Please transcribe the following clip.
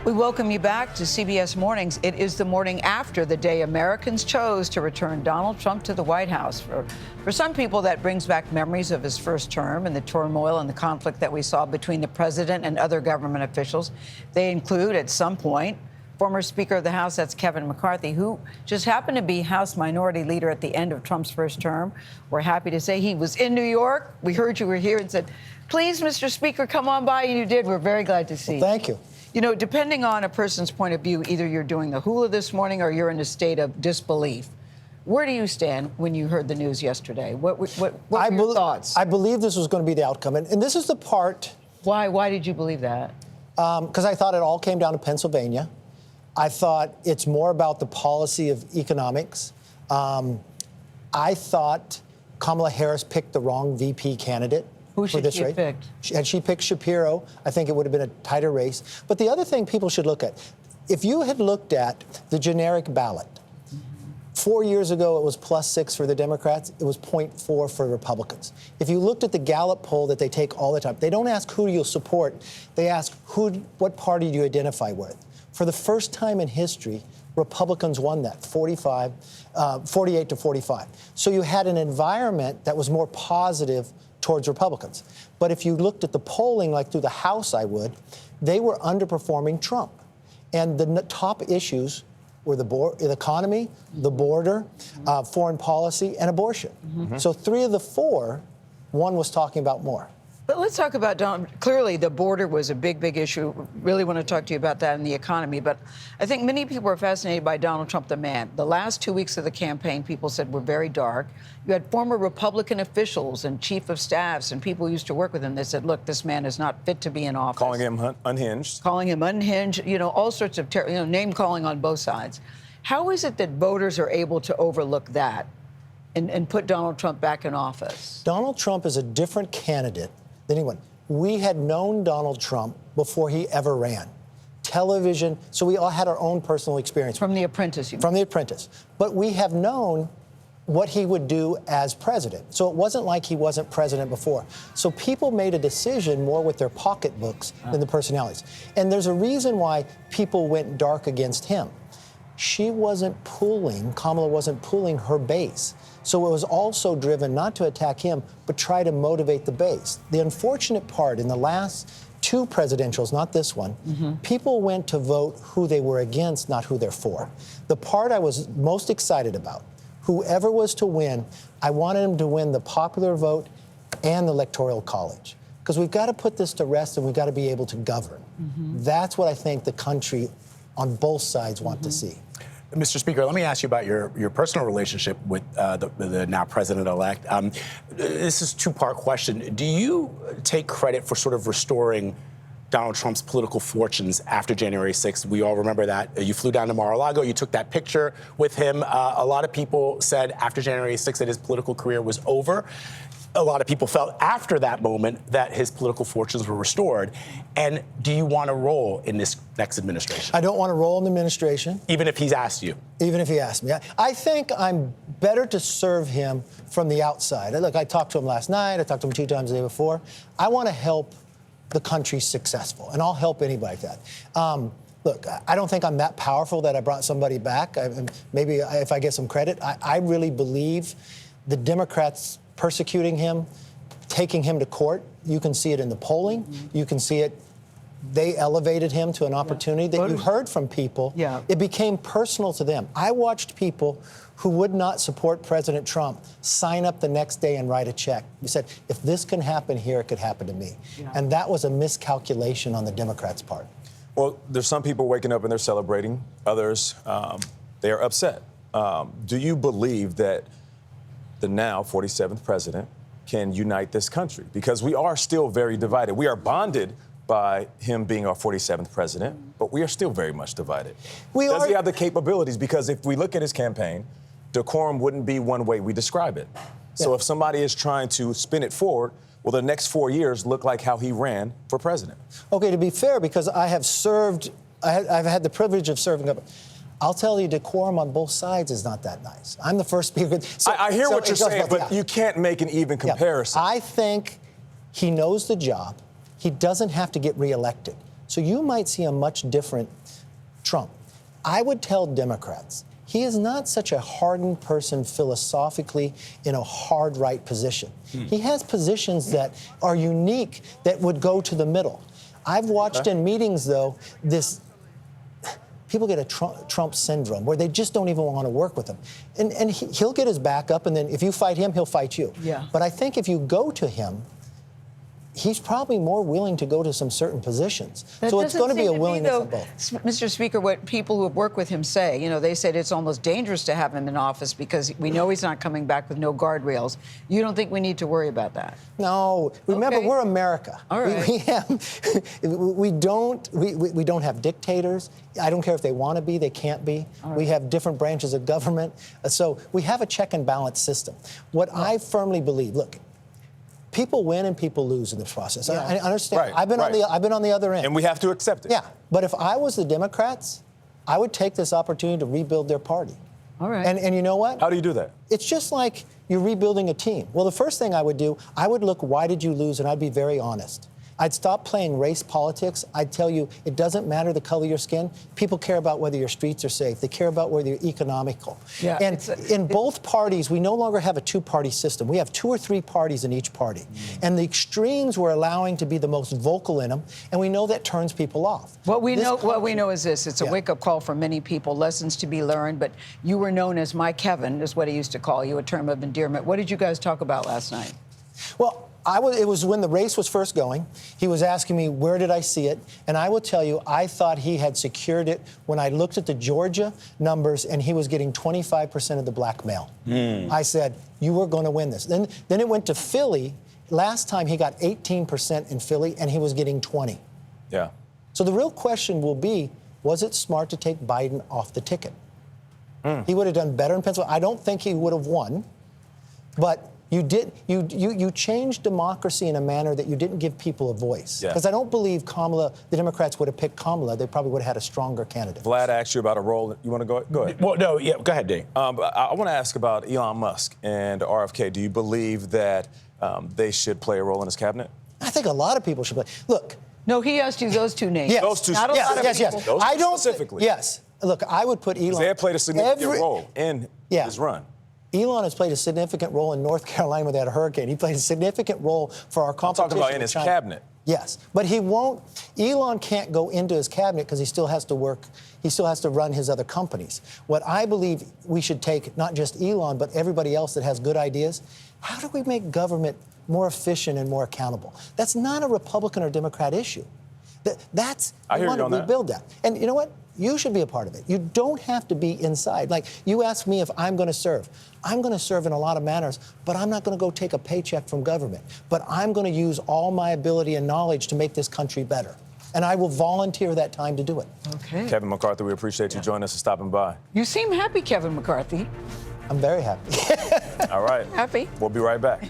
We welcome you back to CBS Mornings. It is the morning after the day Americans chose to return Donald Trump to the White House. For some people, that brings back memories of his first term and the turmoil and the conflict that we saw between the president and other government officials. They include, at some point, former Speaker of the House, that's Kevin McCarthy, who just happened to be House Minority Leader at the end of Trump's first term. We're happy to say he was in New York. We heard you were here and said, please, Mr. Speaker, come on by, and you did. We're very glad to see you. Thank you. You know, depending on a person's point of view, either you're doing the hula this morning or you're in a state of disbelief. Where do you stand when you heard the news yesterday? What were your thoughts? I believe this was going to be the outcome. And this is the part... Why did you believe that? Because I thought it all came down to Pennsylvania. I thought it's more about the policy of economics. I thought Kamala Harris picked the wrong VP candidate. Who should she have picked? Had she picked Shapiro, I think it would have been a tighter race. But the other thing people should look at, if you had looked at the generic ballot, 4 years ago it was +6 for the Democrats, it was 0.4 for Republicans. If you looked at the Gallup poll that they take all the time, they don't ask who you'll support, they ask what party do you identify with. For the first time in history, Republicans won that, 48 to 45. So you had an environment that was more positive towards Republicans. But if you looked at the polling, like through the House, they were underperforming Trump. And the top issues were the economy, the border, foreign policy, and abortion. So 3 of the 4, one was talking about more. But let's talk about Donald. Clearly, the border was a big issue. Really want to talk to you about that and the economy. But I think many people are fascinated by Donald Trump, the man. The last 2 weeks of the campaign, people said were very dark. You had former Republican officials and chief of staffs and people who used to work with him. They said, look, this man is not fit to be in office. Calling him unhinged. Calling him unhinged, you know, all sorts of name calling on both sides. How is it that voters are able to overlook that and put Donald Trump back in office? Donald Trump is a different candidate than anyone. We had known Donald Trump before he ever ran. Television, so we all had our own personal experience. From The Apprentice, you mean? From The Apprentice. But we have known what he would do as president. So it wasn't like he wasn't president before. So people made a decision more with their pocketbooks than the personalities. And there's a reason why people went dark against him. Kamala wasn't pulling her base. So it was also driven not to attack him, but try to motivate the base. The unfortunate part in the last 2 presidentials, not this one, people went to vote who they were against, not who they're for. The part I was most excited about, whoever was to win, I wanted him to win the popular vote and the Electoral College. Because we've got to put this to rest and we've got to be able to govern. That's what I think the country on both sides want to see. Mr. Speaker, let me ask you about your personal relationship with the now president-elect. This is a 2-part question. Do you take credit for sort of restoring Donald Trump's political fortunes after January 6th? We all remember that. You flew down to Mar-a-Lago. You took that picture with him. A lot of people said after January 6th that his political career was over. A lot of people felt after that moment that his political fortunes were restored. And do you want to roll in this next administration? I don't want to roll in the administration. Even if he's asked you? Even if he asked me. I think I'm better to serve him from the outside. Look, I talked to him last night. I talked to him 2 times the day before. I want to help the country successful, and I'll help anybody like that. Look, I don't think I'm that powerful that I brought somebody back. Maybe if I get some credit, I really believe the Democrats persecuting him, taking him to court. You can see it in the polling. You can see it. They elevated him to an opportunity that you heard from people. It became personal to them. I watched people who would not support President Trump sign up the next day and write a check. You said, if this can happen here, it could happen to me. And that was a miscalculation on the Democrats' part. Well, there's some people waking up and they're celebrating. Others, they are upset. Do you believe that the now 47th president can unite this country? Because we are still very divided. We are bonded by him being our 47th president, but we are still very much divided. Does he have the capabilities? Because if we look at his campaign, decorum wouldn't be one way we describe it. So if somebody is trying to spin it forward, will the next 4 years look like how he ran for president? Okay, to be fair, because I have served, I've had the privilege of serving up. I'll tell you, decorum on both sides is not that nice. I'm the first speaker. I hear what you're saying, but you can't make an even comparison. I think he knows the job. He doesn't have to get reelected. So you might see a much different Trump. I would tell Democrats, he is not such a hardened person philosophically in a hard right position. He has positions that are unique that would go to the middle. I've watched in meetings, though, people get a Trump syndrome where they just don't even want to work with him. And he'll get his back up, and then if you fight him, he'll fight you. Yeah. But I think if you go to him, he's probably more willing to go to some certain positions. So it's going to be a willingness of both. Mr. Speaker, what people who have worked with him say, they said it's almost dangerous to have him in office because we know he's not coming back with no guardrails. You don't think we need to worry about that? No. Remember, we're America. All right. We don't have dictators. I don't care if they want to be, they can't be. Right. We have different branches of government. So we have a check and balance system. What I firmly believe, look, people win and people lose in this process. Yeah. I understand. Right, I've been on the other end. And we have to accept it. Yeah, but if I was the Democrats, I would take this opportunity to rebuild their party. All right. And you know what? How do you do that? It's just like you're rebuilding a team. Well, the first thing I would do, I would look, why did you lose? And I'd be very honest. I'd stop playing race politics. I'd tell you, it doesn't matter the color of your skin. People care about whether your streets are safe. They care about whether you're economical. Yeah, and in both parties, we no longer have a two-party system. We have 2 or 3 parties in each party. And the extremes we're allowing to be the most vocal in them, and we know that turns people off. What we know is this. It's a wake-up call for many people, lessons to be learned. But you were known as my Kevin, is what he used to call you, a term of endearment. What did you guys talk about last night? Well, it was when the race was first going. He was asking me, where did I see it? And I will tell you, I thought he had secured it when I looked at the Georgia numbers and he was getting 25% of the black male. I said, you were going to win this. Then it went to Philly. Last time he got 18% in Philly and he was getting 20. Yeah. So the real question will be, was it smart to take Biden off the ticket? He would have done better in Pennsylvania. I don't think he would have won, but you changed democracy in a manner that you didn't give people a voice. Because I don't believe the Democrats would have picked Kamala. They probably would have had a stronger candidate. Vlad asked you about a role. You want to go ahead? Well, no, yeah, go ahead, Dave. I want to ask about Elon Musk and RFK. Do you believe that they should play a role in his cabinet? I think a lot of people should play. Look. No, he asked you those 2 names. Yes. Those two. Not a lot of people. Those I don't specifically. Yes. Look, I would put Elon. They have played a significant role in his run. Elon has played a significant role in North Carolina with that hurricane. He played a significant role for our competition. I'm talking about in his cabinet. Yes, but he won't. Elon can't go into his cabinet because he still has to work. He still has to run his other companies. What I believe we should take, not just Elon, but everybody else that has good ideas. How do we make government more efficient and more accountable? That's not a Republican or Democrat issue. I hear want you on to that. rebuild that. And you know what? You should be a part of it. You don't have to be inside. Like, you ask me if I'm going to serve. I'm going to serve in a lot of manners, but I'm not going to go take a paycheck from government. But I'm going to use all my ability and knowledge to make this country better. And I will volunteer that time to do it. Okay. Kevin McCarthy, we appreciate you joining us and stopping by. You seem happy, Kevin McCarthy. I'm very happy. All right. Happy. We'll be right back.